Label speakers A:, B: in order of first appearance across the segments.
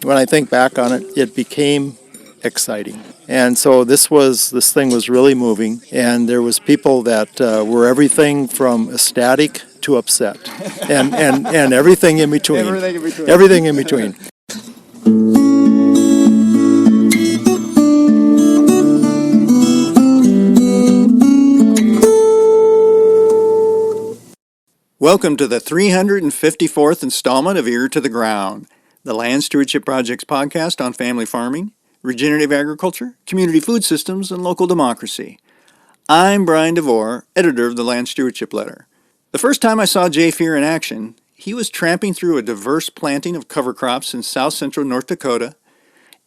A: when I think back on it, it became exciting. And so this thing was really moving, and there was people that were everything from ecstatic to upset, and everything in between. Everything in between.
B: Welcome to the 354th installment of Ear to the Ground, the Land Stewardship Project's podcast on family farming, regenerative agriculture, community food systems, and local democracy. I'm Brian DeVore, editor of the Land Stewardship Letter. The first time I saw Jay Fear in action, he was tramping through a diverse planting of cover crops in south-central North Dakota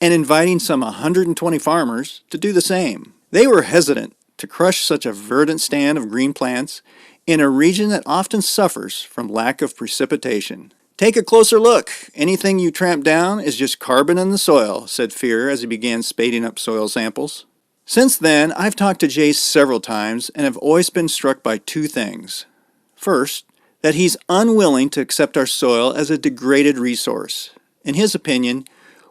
B: and inviting some 120 farmers to do the same. They were hesitant to crush such a verdant stand of green plants in a region that often suffers from lack of precipitation. Take a closer look. Anything you tramp down is just carbon in the soil, said Fear as he began spading up soil samples. Since then, I've talked to Jay several times and have always been struck by two things. First, that he's unwilling to accept our soil as a degraded resource. In his opinion,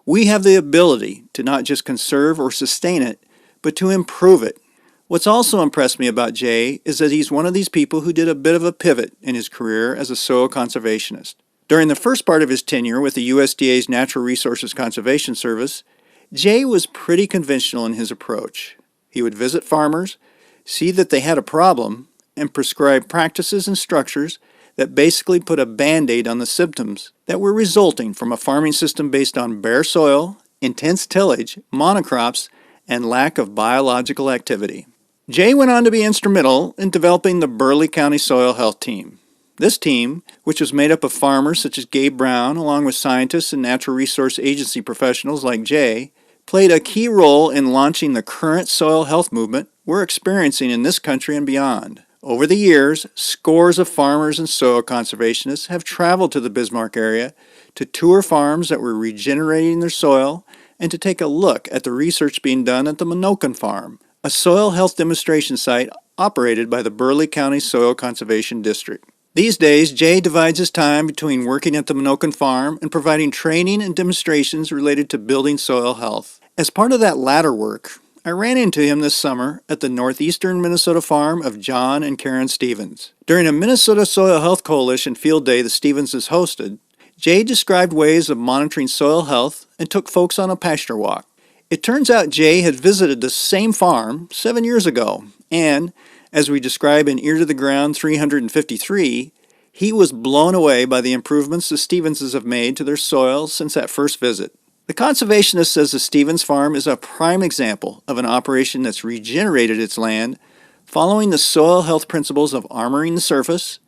B: we have the ability to not just conserve or sustain it, but to improve it. What's also impressed me about Jay is that he's one of these people who did a bit of a pivot in his career as a soil conservationist. During the first part of his tenure with the USDA's Natural Resources Conservation Service, Jay was pretty conventional in his approach. He would visit farmers, see that they had a problem, and prescribe practices and structures that basically put a Band-Aid on the symptoms that were resulting from a farming system based on bare soil, intense tillage, monocrops, and lack of biological activity. Jay went on to be instrumental in developing the Burleigh County Soil Health Team. This team, which was made up of farmers such as Gabe Brown, along with scientists and natural resource agency professionals like Jay, played a key role in launching the current soil health movement we're experiencing in this country and beyond. Over the years, scores of farmers and soil conservationists have traveled to the Bismarck area to tour farms that were regenerating their soil and to take a look at the research being done at the Menoken Farm, a soil health demonstration site operated by the Burleigh County Soil Conservation District. These days, Jay divides his time between working at the Menoken Farm and providing training and demonstrations related to building soil health. As part of that latter work, I ran into him this summer at the northeastern Minnesota farm of John and Karen Stevens. During a Minnesota Soil Health Coalition field day the Stevenses hosted, Jay described ways of monitoring soil health and took folks on a pasture walk. It turns out Jay had visited the same farm 7 years ago, and, as we describe in Ear to the Ground 353, he was blown away by the improvements the Stevenses have made to their soil since that first visit. The conservationist says the Stevens farm is a prime example of an operation that's regenerated its land, following the soil health principles of armoring the surface,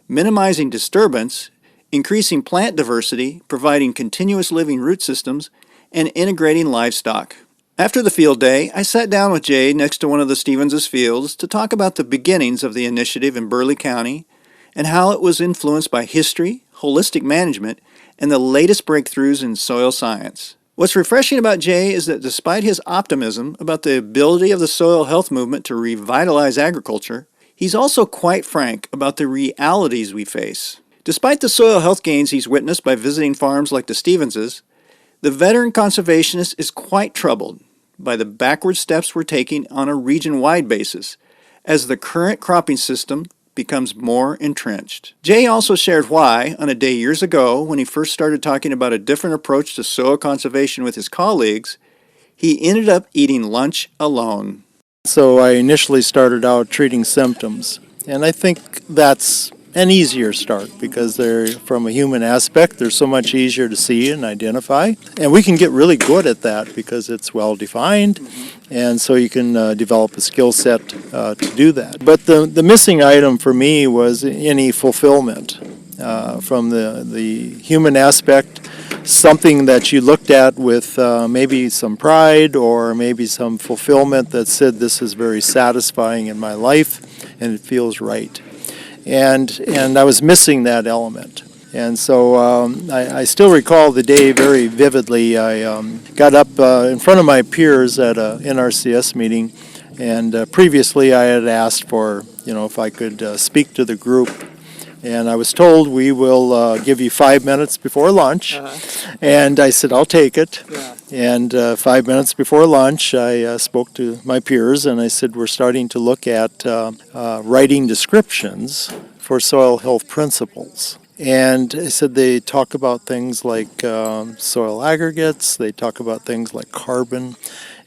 B: minimizing disturbance, increasing plant diversity, providing continuous living root systems, and integrating livestock. After the field day, I sat down with Jay next to one of the Stevens' fields to talk about the beginnings of the initiative in Burleigh County and how it was influenced by history, holistic management, and the latest breakthroughs in soil science. What's refreshing about Jay is that despite his optimism about the ability of the soil health movement to revitalize agriculture, he's also quite frank about the realities we face. Despite the soil health gains he's witnessed by visiting farms like the Stevenses, the veteran conservationist is quite troubled by the backward steps we're taking on a region-wide basis as the current cropping system becomes more entrenched. Jay also shared why, on a day years ago when he first started talking about a different approach to soil conservation with his colleagues, he ended up eating lunch alone.
A: So I initially started out treating symptoms, and I think that's an easier start because they're, from a human aspect, they're so much easier to see and identify. And we can get really good at that because it's well defined, and so you can develop a skill set to do that. But the missing item for me was any fulfillment from the human aspect, something that you looked at with maybe some pride or maybe some fulfillment that said this is very satisfying in my life and it feels right. And I was missing that element. And so I still recall the day very vividly. I got up in front of my peers at a NRCS meeting, and previously I had asked for, if I could speak to the group. And I was told we will give you 5 minutes before lunch. And I said, I'll take it. And 5 minutes before lunch, I spoke to my peers and I said, we're starting to look at writing descriptions for soil health principles. And I said they talk about things like soil aggregates, they talk about things like carbon.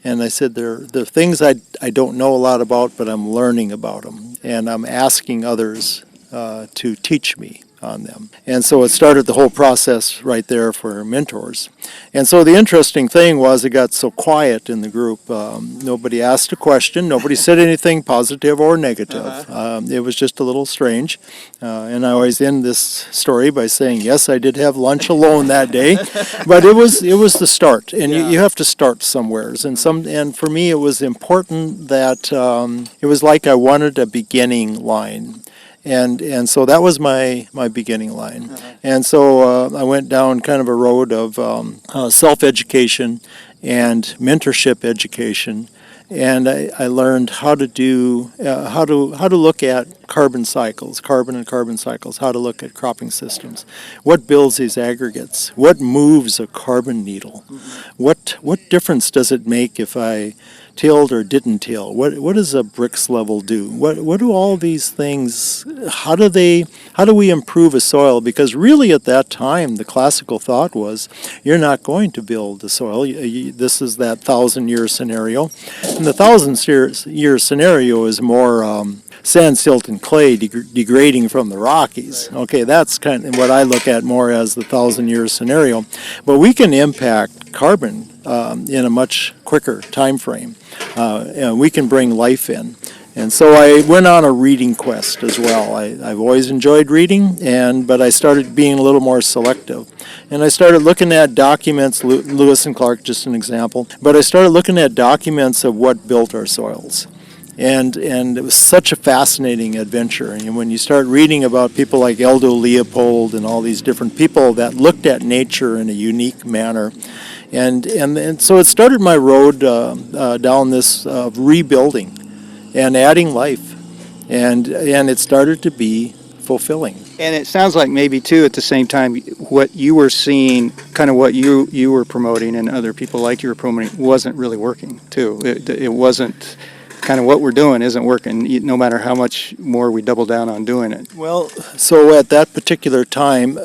A: And I said they're things I don't know a lot about, but I'm learning about them. And I'm asking others to teach me on them. And so it started the whole process right there for mentors. And so the interesting thing was it got so quiet in the group. Nobody asked a question. Nobody said anything positive or negative. It was just a little strange. And I always end this story by saying, yes, I did have lunch alone that day. But it was the start. And you have to start somewheres. And for me, it was important that it was like I wanted a beginning line. And so that was my beginning line. And so I went down kind of a road of self-education and mentorship education. And I learned how to do how to look at carbon cycles, carbon and carbon cycles, how to look at cropping systems, what builds these aggregates, what moves a carbon needle, what difference does it make if I tilled or didn't till? What does a bricks level do? What do all these things? How do we improve a soil? Because really at that time the classical thought was you're not going to build the soil. This is that 1,000-year scenario, and the 1,000-year scenario is more sand, silt, and clay degrading from the Rockies. Okay, that's kind of what I look at more as the 1,000-year scenario. But we can impact carbon in a much quicker time frame. And we can bring life in. And so I went on a reading quest as well. I've always enjoyed reading, but I started being a little more selective. And I started looking at documents, Lewis and Clark, just an example, but I started looking at documents of what built our soils. And it was such a fascinating adventure. And when you start reading about people like Aldo Leopold and all these different people that looked at nature in a unique manner, and so it started my road down this rebuilding and adding life, and it started to be fulfilling.
B: And it sounds like maybe too at the same time what you were seeing, kind of what you were promoting and other people like you were promoting wasn't really working too. It wasn't kind of what we're doing isn't working no matter how much more we double down on doing it.
A: Well, so at that particular time,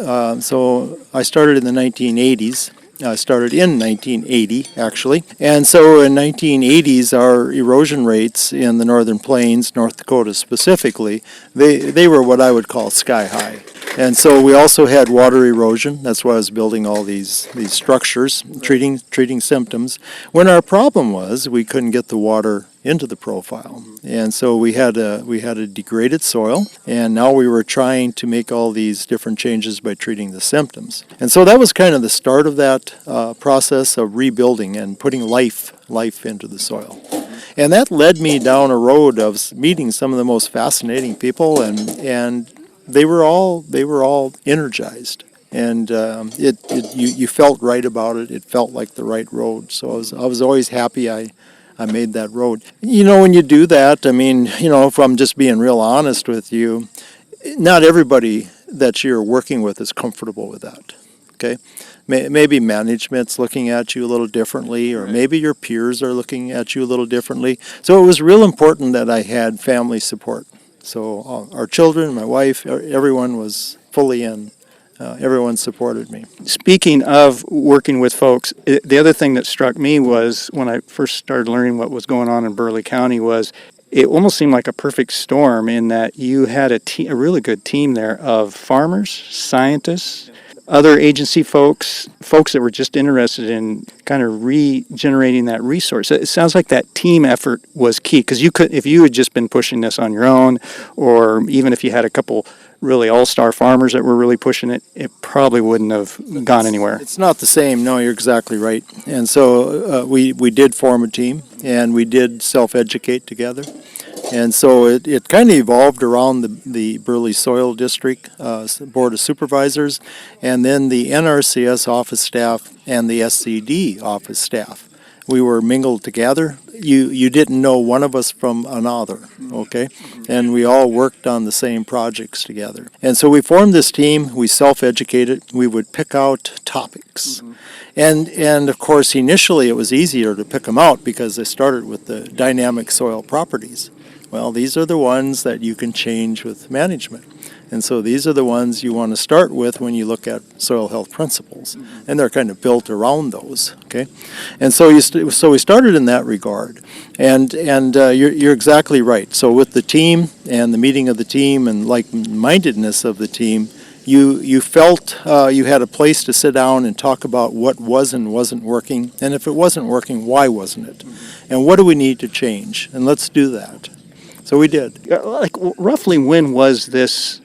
A: so I started in the 1980s. I started in 1980, actually. And so in 1980s, our erosion rates in the Northern Plains, North Dakota specifically, they were what I would call sky high. And so we also had water erosion. That's why I was building all these structures, treating symptoms. When our problem was we couldn't get the water into the profile. And so we had a degraded soil, and now we were trying to make all these different changes by treating the symptoms. And so that was kind of the start of that process of rebuilding and putting life into the soil. And that led me down a road of meeting some of the most fascinating people, and they were all energized. And you felt right about it. It felt like the right road. So I was always happy I made that road. You know, when you do that, I mean, you know, if I'm just being real honest with you, not everybody that you're working with is comfortable with that, okay? Maybe management's looking at you a little differently, or maybe your peers are looking at you a little differently. So it was real important that I had family support. So our children, my wife, everyone was fully in. Everyone supported me.
B: Speaking of working with folks, the other thing that struck me was when I first started learning what was going on in Burleigh County was it almost seemed like a perfect storm in that you had a really good team there of farmers, scientists, other agency folks that were just interested in kind of regenerating that resource. It sounds like that team effort was key, because if you had just been pushing this on your own, or even if you had a couple really all-star farmers that were really pushing it, it probably wouldn't have gone anywhere.
A: It's not the same. No, you're exactly right. And so we did form a team, and we did self-educate together. And so it kind of evolved around the Burleigh Soil District Board of Supervisors, and then the NRCS office staff and the SCD office staff. We were mingled together. You didn't know one of us from another, okay? And we all worked on the same projects together. And so we formed this team. We self-educated. We would pick out topics. And of course, initially it was easier to pick them out because they started with the dynamic soil properties. Well, these are the ones that you can change with management. And so these are the ones you want to start with when you look at soil health principles. And they're kind of built around those, okay? And so so we started in that regard. And you're exactly right. So with the team and the meeting of the team and like-mindedness of the team, you felt you had a place to sit down and talk about what was and wasn't working. And if it wasn't working, why wasn't it? And what do we need to change? And let's do that. So we did.
C: Like roughly when was this?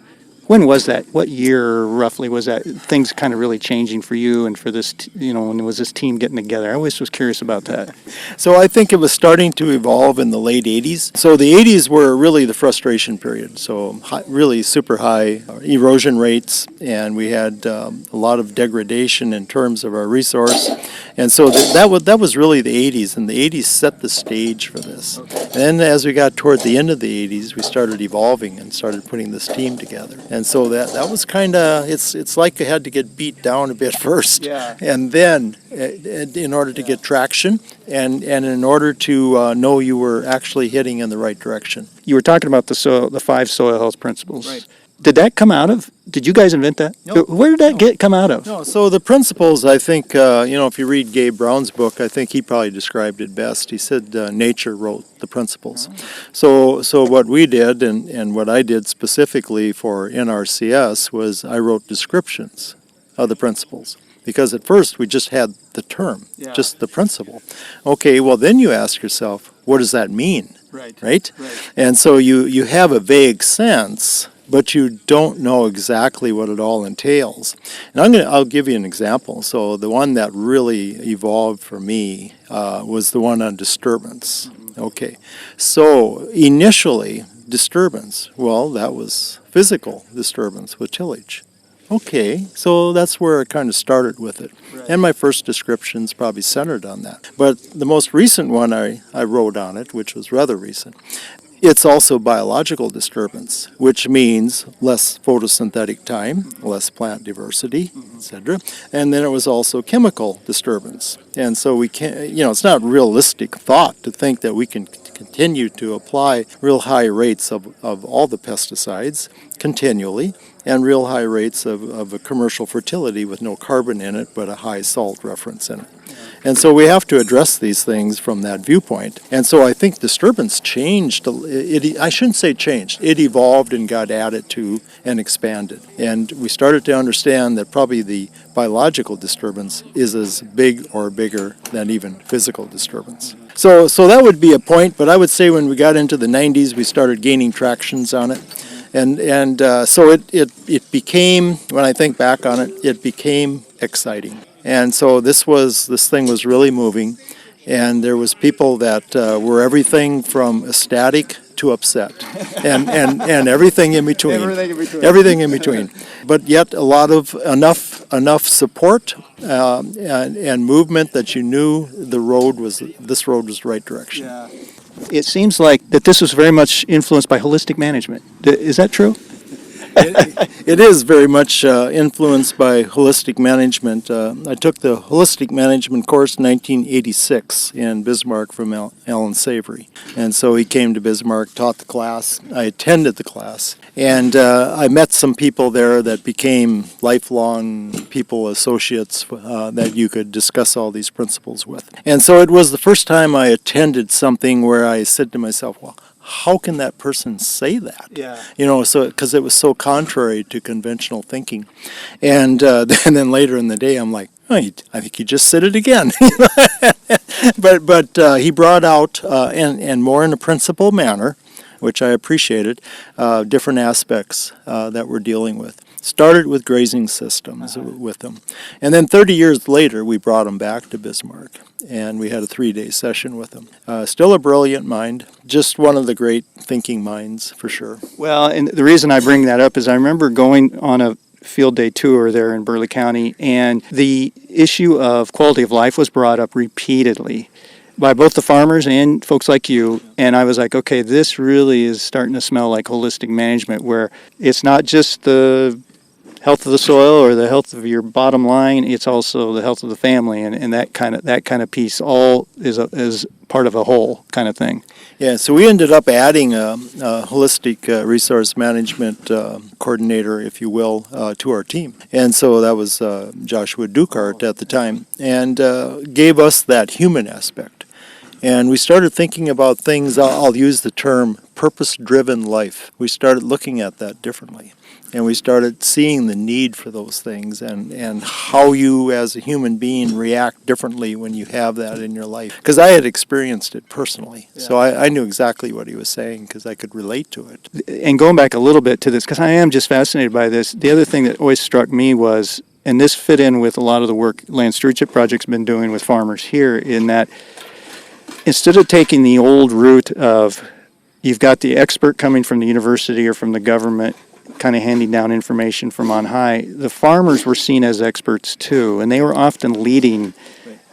C: When was that? What year roughly was that? Things kind of really changing for you and for this, when was this team getting together? I always was curious about that.
A: So I think it was starting to evolve in the late 80s. So the 80s were really the frustration period. So really super high erosion rates, and we had a lot of degradation in terms of our resource. And so that was really the 80s, and the 80s set the stage for this. And then as we got toward the end of the 80s, we started evolving and started putting this team together. And so that was kind of, it's like I had to get beat down a bit first.
C: Yeah.
A: And then in order to get traction and in order to know you were actually heading in the right direction.
C: You were talking about the 5 soil health principles.
A: Right.
C: Did that come out of? Did you guys invent that?
A: No.
C: Where did that come out of?
A: No, so the principles, I think, if you read Gabe Brown's book, I think he probably described it best. He said nature wrote the principles. So what we did, and what I did specifically for NRCS, was I wrote descriptions of the principles. Because at first we just had the term, just the principle. Okay, well then you ask yourself, what does that mean? Right? And so you have a vague sense, but you don't know exactly what it all entails. And I'll give you an example. So the one that really evolved for me was the one on disturbance. Okay, so initially disturbance, well, that was physical disturbance with tillage. Okay, so that's where I kind of started with it. And my first description's probably centered on that. But the most recent one I wrote on it, which was rather recent, it's also biological disturbance, which means less photosynthetic time, less plant diversity, etc. And then it was also chemical disturbance. And so we can't, it's not realistic thought to think that we can continue to apply real high rates of all the pesticides continually and real high rates of a commercial fertility with no carbon in it but a high salt reference in it. And so we have to address these things from that viewpoint. And so I think disturbance changed. I shouldn't say changed. It evolved and got added to and expanded. And we started to understand that probably the biological disturbance is as big or bigger than even physical disturbance. So that would be a point, but I would say when we got into the 90s, we started gaining tractions on it. And so it became, when I think back on it, it became exciting. And so this thing was really moving, and there was people that were everything from ecstatic to upset, and everything in between. Everything in between. But yet a lot of enough support and movement that you knew this road was the right direction.
C: Yeah. It seems like that this was very much influenced by holistic management. Is that true?
A: It is very much influenced by holistic management. I took the holistic management course in 1986 in Bismarck from Alan Savory. And so he came to Bismarck, taught the class. I attended the class. And I met some people there that became lifelong people, associates that you could discuss all these principles with. And so it was the first time I attended something where I said to myself, well, how can that person say that?
C: Yeah.
A: So because it was so contrary to conventional thinking. And then later in the day, I'm like, oh, I think he just said it again. But he brought out, and more in a principled manner, which I appreciated, different aspects that we're dealing with. Started with grazing systems with them. And then 30 years later, we brought him back to Bismarck, and we had a 3-day session with him. Still a brilliant mind, just one of the great thinking minds, for sure.
C: Well, and the reason I bring that up is I remember going on a field day tour there in Burleigh County, and the issue of quality of life was brought up repeatedly by both the farmers and folks like you. And I was like, okay, this really is starting to smell like holistic management, where it's not just the health of the soil or the health of your bottom line, it's also the health of the family, and that kind of piece all is part of a whole kind of thing.
A: Yeah, so we ended up adding a holistic resource management coordinator, if you will, to our team. And so that was Joshua Dukart at the time, and gave us that human aspect. And we started thinking about things, I'll use the term purpose-driven life. We started looking at that differently. And we started seeing the need for those things and how you as a human being react differently when you have that in your life. Because I had experienced it personally. Yeah. So I knew exactly what he was saying because I could relate to it.
C: And going back a little bit to this, because I am just fascinated by this, the other thing that always struck me was, and this fit in with a lot of the work Land Stewardship Project's been doing with farmers here, in that instead of taking the old route of you've got the expert coming from the university or from the government kind of handing down information from on high, the farmers were seen as experts too, and they were often leading,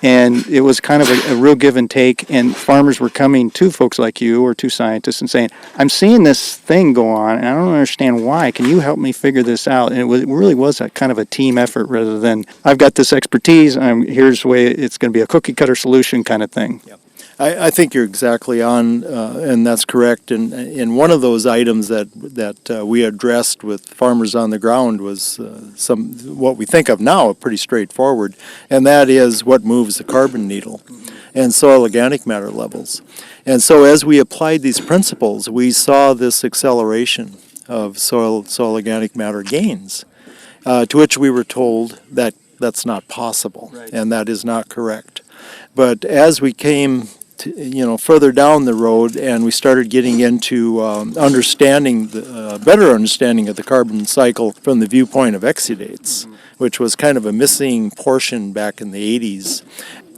C: and it was kind of a real give and take, and farmers were coming to folks like you or to scientists and saying, I'm seeing this thing go on, and I don't understand why. Can you help me figure this out? And it really was a kind of a team effort rather than, I've got this expertise, here's the way it's going to be a cookie cutter solution kind of thing.
A: Yep. I think you're exactly on, and that's correct. And one of those items that we addressed with farmers on the ground was what we think of now pretty straightforward, and that is what moves the carbon needle and soil organic matter levels. And so as we applied these principles, we saw this acceleration of soil organic matter gains, to which we were told that that's not possible, right, and that is not correct. But as we came further down the road, and we started getting into understanding better understanding of the carbon cycle from the viewpoint of exudates, which was kind of a missing portion back in the 80s.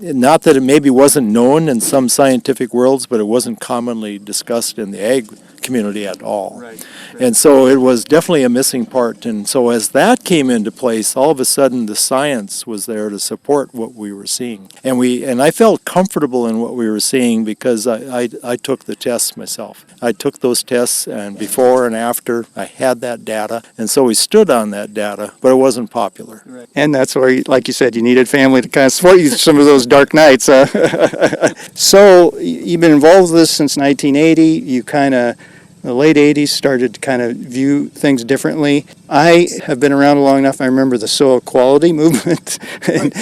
A: Not that it maybe wasn't known in some scientific worlds, but it wasn't commonly discussed in the ag community at all. Right. And so it was definitely a missing part. And so as that came into place, all of a sudden the science was there to support what we were seeing. And I felt comfortable in what we were seeing because I took the tests myself. I took those tests, and before and after, I had that data. And so we stood on that data, but it wasn't popular.
C: Right. And that's where, like you said, you needed family to kind of support you some of those dark nights. So you've been involved with this since 1980. You kind of, the late 80s, started to kind of view things differently. I have been around long enough. I remember the soil quality movement, and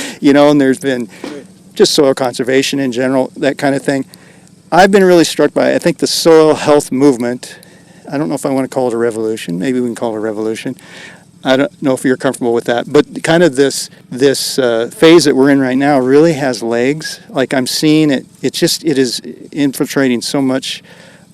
C: there's been just soil conservation in general, that kind of thing. I've been really struck by, I think, the soil health movement. I don't know if I want to call it a revolution. Maybe we can call it a revolution. I don't know if you're comfortable with that, but kind of this phase that we're in right now really has legs. Like, I'm seeing it. It is infiltrating so much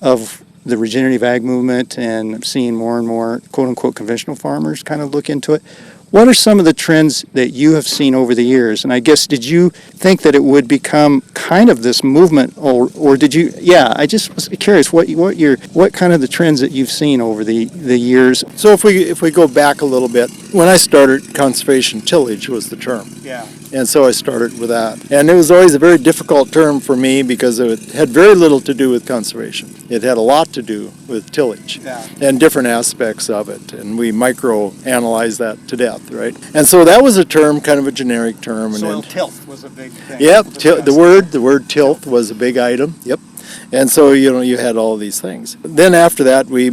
C: of the regenerative ag movement, and I'm seeing more and more quote unquote conventional farmers kind of look into it. What are some of the trends that you have seen over the years? And I guess, did you think that it would become kind of this movement, or did you? Yeah, I just was curious what kind of the trends that you've seen over the years.
A: So if we go back a little bit, when I started, conservation tillage was the term. Yeah. And so I started with that. And it was always a very difficult term for me because it had very little to do with conservation. It had a lot to do with tillage, yeah, and different aspects of it. And we micro-analyze that to death, right? And so that was a term, kind of a generic term.
C: Soil tilth was a big thing.
A: Yep, the word tilth was a big item, yep. And so, you had all these things. Then after that, we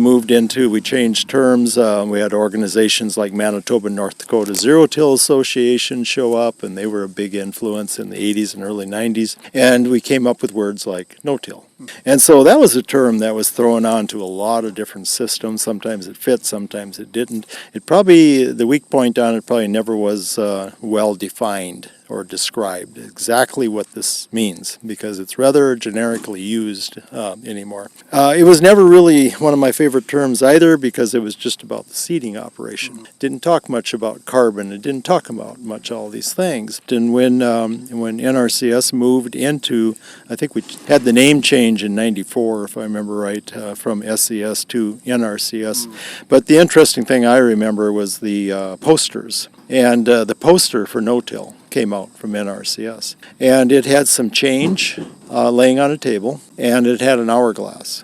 A: changed terms. We had organizations like Manitoba and North Dakota Zero Till Association show up, and they were a big influence in the 80s and early 90s. And we came up with words like no-till. And so that was a term that was thrown onto a lot of different systems. Sometimes it fit, sometimes it didn't. The weak point on it probably never was well defined or described exactly what this means, because it's rather generically used anymore. It was never really one of my favorite terms either, because it was just about the seeding operation. It didn't talk much about carbon. It didn't talk about much all these things. And when NRCS moved into, I think we had the name change change in '94, if I remember right, from SCS to NRCS. But the interesting thing I remember was the posters. And the poster for no-till came out from NRCS. And it had some change laying on a table, and it had an hourglass.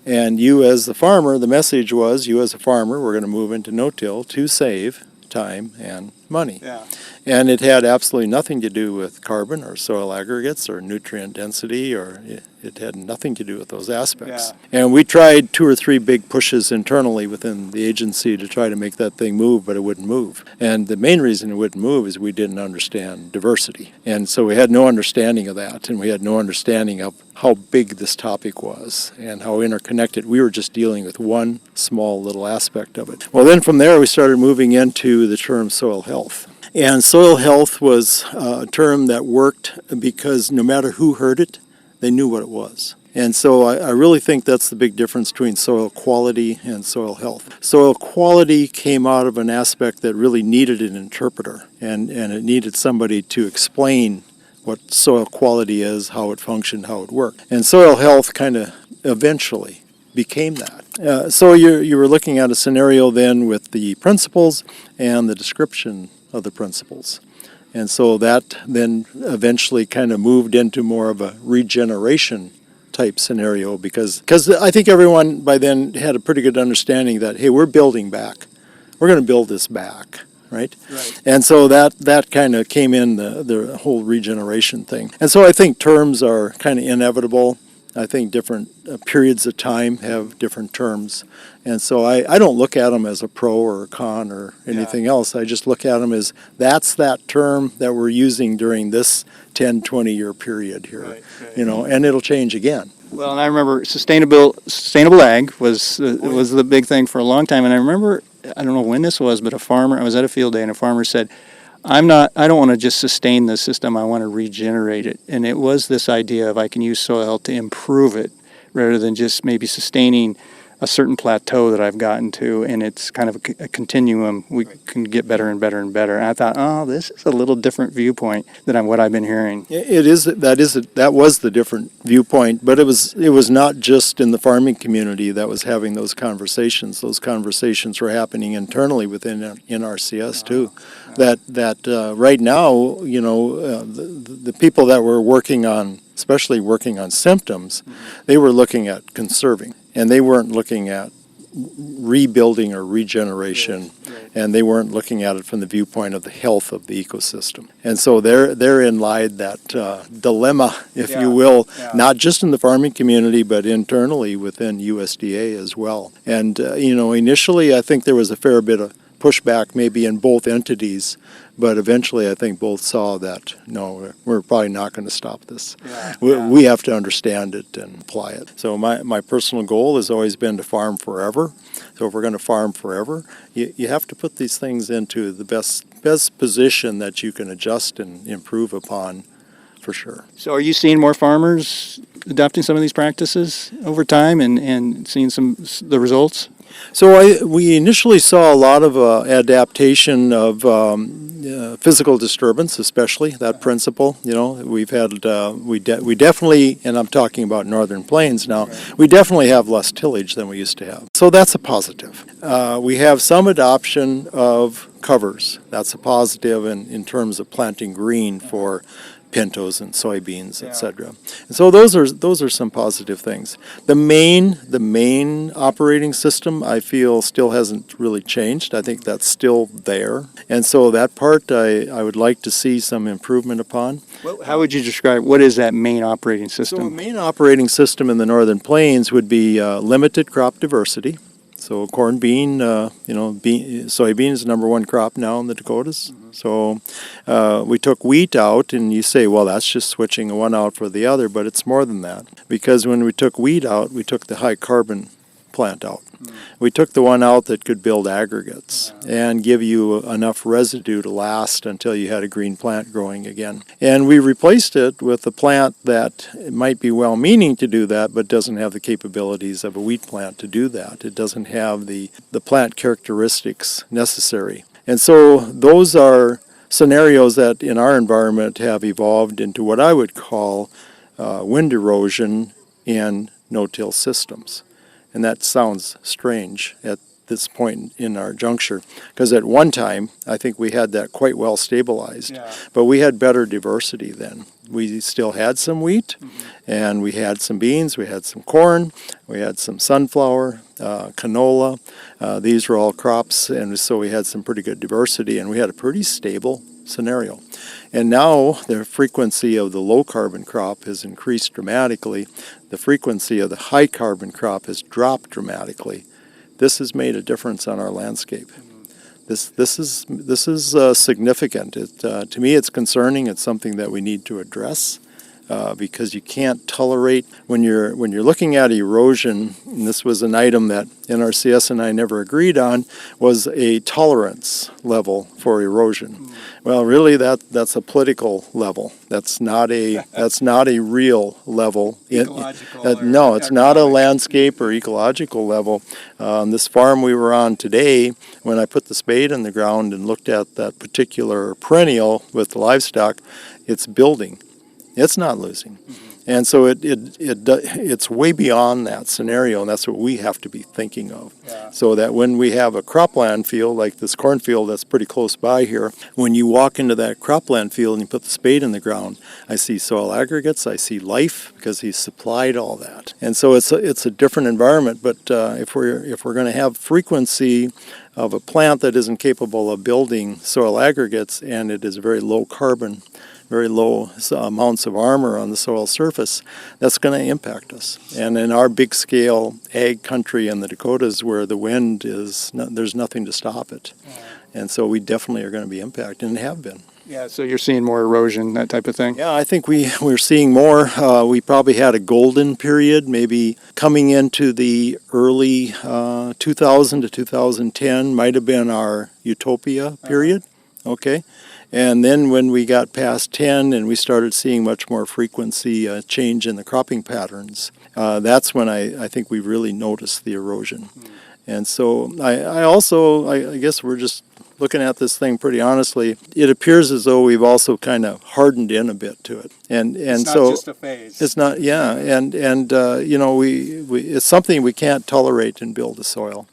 A: And you as the farmer, the message was, you as a farmer, we're going to move into no-till to save time and money.
B: Yeah.
A: And it had absolutely nothing to do with carbon or soil aggregates or nutrient density, or it had nothing to do with those aspects. And we tried 2 or 3 big pushes internally within the agency to try to make that thing move, but it wouldn't move. And the main reason it wouldn't move is we didn't understand diversity. And so we had no understanding of that, and we had no understanding of how big this topic was and how interconnected. We were just dealing with one small little aspect of it. Well, then from there we started moving into the term soil health. And soil health was a term that worked because no matter who heard it, they knew what it was. And so I really think that's the big difference between soil quality and soil health. Soil quality came out of an aspect that really needed an interpreter, and it needed somebody to explain what soil quality is, how it functioned, how it worked. And soil health kind of eventually became that. So you were looking at a scenario then with the principles and the description of the principles. And so that then eventually kind of moved into more of a regeneration type scenario because I think everyone by then had a pretty good understanding that, hey, we're building back. We're going to build this back, right? And so that kind of came in the whole regeneration thing. And so I think terms are kind of inevitable. I think different periods of time have different terms. And so I don't look at them as a pro or a con or anything else. I just look at them as that's that term that we're using during this 10, 20-year period here, you know, and it'll change again.
C: Well, and I remember sustainable ag was the big thing for a long time. And I remember, I don't know when this was, but I was at a field day and a farmer said, I don't want to just sustain the system, I want to regenerate it. And it was this idea of I can use soil health to improve it rather than just maybe sustaining a certain plateau that I've gotten to, and it's kind of a continuum. We can get better and better and better. And I thought, oh, this is a little different viewpoint than what I've been hearing.
A: That was the different viewpoint, but it was not just in the farming community that was having those conversations. Those conversations were happening internally within NRCS too. That right now, you know, the people that were working on, especially working on symptoms, they were looking at conserving. And they weren't looking at rebuilding or regeneration, and they weren't looking at it from the viewpoint of the health of the ecosystem. And so therein lied that dilemma, if you will, not just in the farming community, but internally within USDA as well. And, you know, initially I think there was a fair bit of pushback maybe in both entities, but eventually I think both saw that, no, we're probably not going to stop this. We have to understand it and apply it. So my personal goal has always been to farm forever. So if we're going to farm forever, you have to put these things into the best position that you can adjust and improve upon for sure.
C: So are you seeing more farmers adopting some of these practices over time and seeing the results?
A: So we initially saw a lot of adaptation of physical disturbance, especially that principle. You know, we've had we definitely, and I'm talking about Northern Plains now. We definitely have less tillage than we used to have. So that's a positive. We have some adoption of covers. That's a positive in terms of planting green for pintos and soybeans, etc. And so those are some positive things. The main operating system I feel still hasn't really changed. I think that's still there. And so that part I would like to see some improvement upon.
C: Well, how would you describe, what is that main operating system?
A: So a main operating system in the Northern Plains would be limited crop diversity. So corn, bean, soybean is the #1 crop now in the Dakotas. So we took wheat out, and you say, well, that's just switching one out for the other, but it's more than that. Because when we took wheat out, we took the high carbon plant out. We took the one out that could build aggregates and give you enough residue to last until you had a green plant growing again. And we replaced it with a plant that might be well-meaning to do that, but doesn't have the capabilities of a wheat plant to do that. It doesn't have the plant characteristics necessary. And so those are scenarios that in our environment have evolved into what I would call wind erosion in no-till systems. And that sounds strange at this point in our juncture, because at one time, I think we had that quite well stabilized.
C: Yeah.
A: But we had better diversity then. We still had some wheat, and we had some beans, we had some corn, we had some sunflower, canola. These were all crops, and so we had some pretty good diversity, and we had a pretty stable scenario. And now the frequency of the low carbon crop has increased dramatically. The frequency of the high carbon crop has dropped dramatically. This has made a difference on our landscape. This is significant. To me, it's concerning. It's something that we need to address because you can't tolerate when you're looking at erosion. And this was an item that NRCS and I never agreed on, was a tolerance level for erosion. Well, really, that's a political level. That's not a real level. No, it's not a landscape or ecological level. This farm we were on today, when I put the spade in the ground and looked at that particular perennial with the livestock, it's building. It's not losing. And so it's way beyond that scenario, and that's what we have to be thinking of.
C: Yeah.
A: So that when we have a cropland field, like this cornfield that's pretty close by here, when you walk into that cropland field and you put the spade in the ground, I see soil aggregates, I see life, because he's supplied all that. And so it's a different environment, but if we're going to have frequency of a plant that isn't capable of building soil aggregates, and it is very low carbon, very low amounts of armor on the soil surface, that's going to impact us. And in our big scale ag country in the Dakotas where the wind is, there's nothing to stop it. And so we definitely are going to be impacted and have been.
C: Yeah, so you're seeing more erosion, that type of thing?
A: Yeah, I think we're seeing more. We probably had a golden period, maybe coming into the early 2000 to 2010 might have been our utopia period. Okay. And then when we got past 10 and we started seeing much more frequency change in the cropping patterns, that's when I think we really noticed the erosion. And so I guess we're just looking at this thing pretty honestly. It appears as though we've also kind of hardened in a bit to it. And
C: It's
A: so
C: not just a phase.
A: it's not, yeah, and you know, it's something we can't tolerate and build the soil.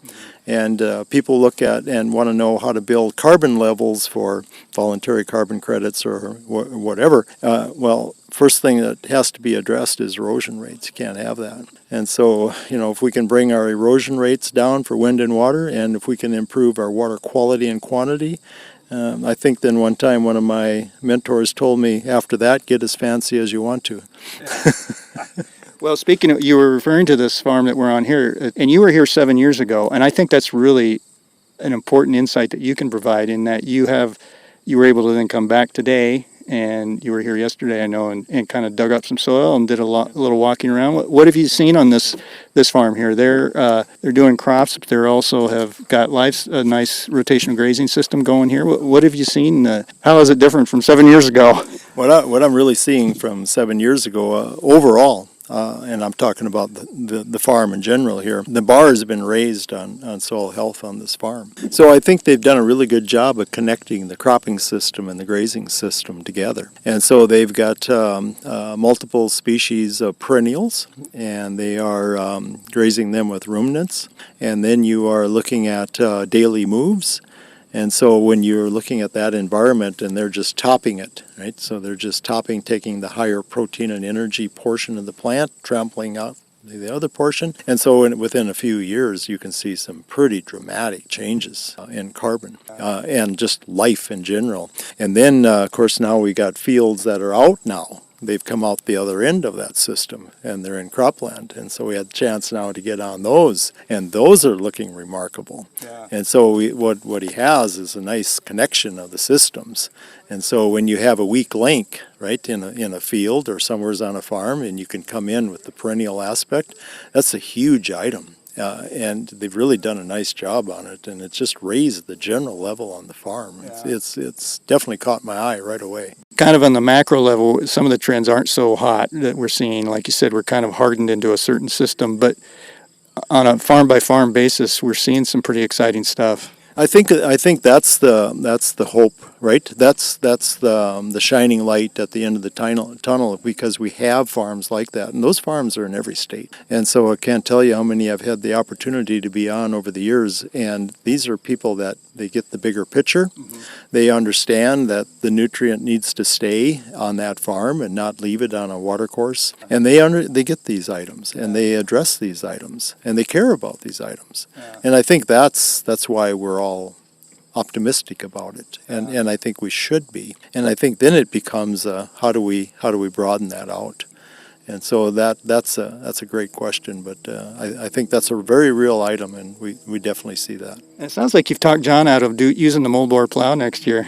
A: And people look at and want to know how to build carbon levels for voluntary carbon credits or whatever. Well, first thing that has to be addressed is erosion rates. You can't have that. And so, you know, if we can bring our erosion rates down for wind and water, and if we can improve our water quality and quantity, I think then one time one of my mentors told me, after that, get as fancy as you want to.
C: Well, speaking of, you were referring to this farm that we're on here, and you were here 7 years ago, and I think that's really an important insight that you can provide in that you were able to then come back today, and you were here yesterday, I know, and kind of dug up some soil and did a little walking around. What have you seen on this farm here? They're doing crops, but they also have got a nice rotational grazing system going here. What have you seen? How is it different from 7 years ago?
A: What I'm really seeing from 7 years ago overall, and I'm talking about the farm in general here, the bar has been raised on soil health on this farm. So I think they've done a really good job of connecting the cropping system and the grazing system together. And so they've got multiple species of perennials, and they are grazing them with ruminants. And then you are looking at daily moves. And so when you're looking at that environment and they're just topping it, right? So they're just taking the higher protein and energy portion of the plant, trampling out the other portion. And so within a few years, you can see some pretty dramatic changes in carbon and just life in general. And then, of course, now we got fields that are out now. They've come out the other end of that system, and they're in cropland. And so we had a chance now to get on those, and those are looking remarkable. Yeah. And so what he has is a nice connection of the systems. And so when you have a weak link, right, in a field or somewhere's on a farm, and you can come in with the perennial aspect, that's a huge item. And they've really done a nice job on it, and it's just raised the general level on the farm. Yeah. It's definitely caught my eye right away.
C: Kind of on the macro level, some of the trends aren't so hot that we're seeing. Like you said, we're kind of hardened into a certain system, but on a farm-by-farm basis, we're seeing some pretty exciting stuff.
A: I think that's the hope right? That's the shining light at the end of the tunnel because we have farms like that, and those farms are in every state. And so I can't tell you how many I've had the opportunity to be on over the years, and these are people that they get the bigger picture. They understand that the nutrient needs to stay on that farm and not leave it on a watercourse, and they get these items and they address these items and they care about these items. And I think that's why we're all optimistic about it, and I think we should be. And I think then it becomes how do we broaden that out? And so that's a great question, but I think that's a very real item, and we definitely see that.
C: It sounds like you've talked John out of using the moldboard plow next year.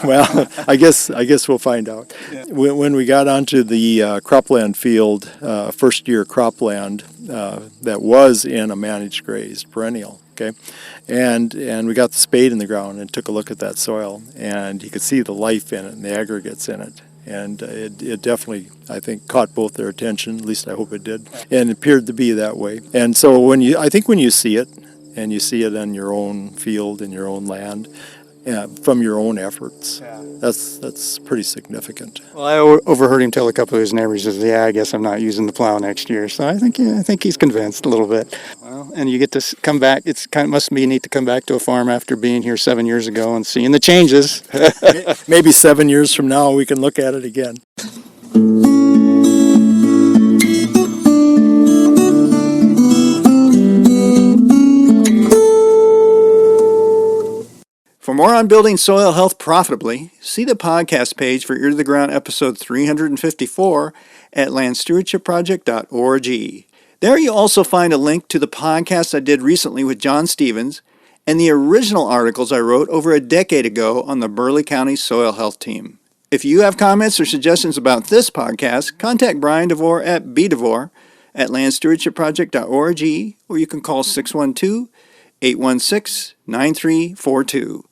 A: Well, I guess we'll find out. When we got onto the cropland field, first year cropland that was in a managed grazed perennial, okay, and we got the spade in the ground and took a look at that soil, and you could see the life in it and the aggregates in it. And it definitely, I think, caught both their attention. At least I hope it did, and it appeared to be that way. And so I think when you see it, and you see it on your own field in your own land, from your own efforts, that's pretty significant.
C: Well, I overheard him tell a couple of his neighbors, he says, "Yeah, I guess I'm not using the plow next year." So I think he's convinced a little bit. Well, and you get to come back. It's must be neat to come back to a farm after being here 7 years ago and seeing the changes.
A: Maybe 7 years from now we can look at it again.
B: For more on building soil health profitably, see the podcast page for Ear to the Ground episode 354 at landstewardshipproject.org. There you'll also find a link to the podcast I did recently with John Stevens and the original articles I wrote over a decade ago on the Burleigh County Soil Health Team. If you have comments or suggestions about this podcast, contact Brian DeVore at bdevore at landstewardshipproject.org, or you can call 612-816-9342.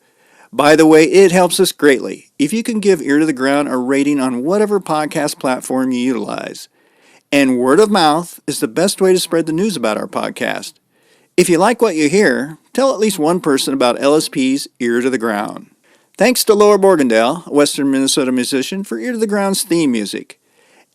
B: By the way, it helps us greatly if you can give Ear to the Ground a rating on whatever podcast platform you utilize. And word of mouth is the best way to spread the news about our podcast. If you like what you hear, tell at least one person about LSP's Ear to the Ground. Thanks to Laura Borgendale, a Western Minnesota musician, for Ear to the Ground's theme music.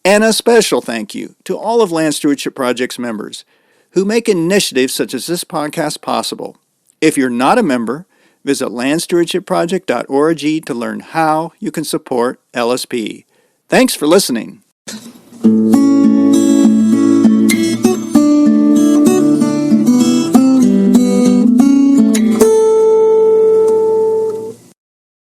B: And a special thank you to all of Land Stewardship Project's members who make initiatives such as this podcast possible. If you're not a member, visit landstewardshipproject.org to learn how you can support LSP. Thanks for listening.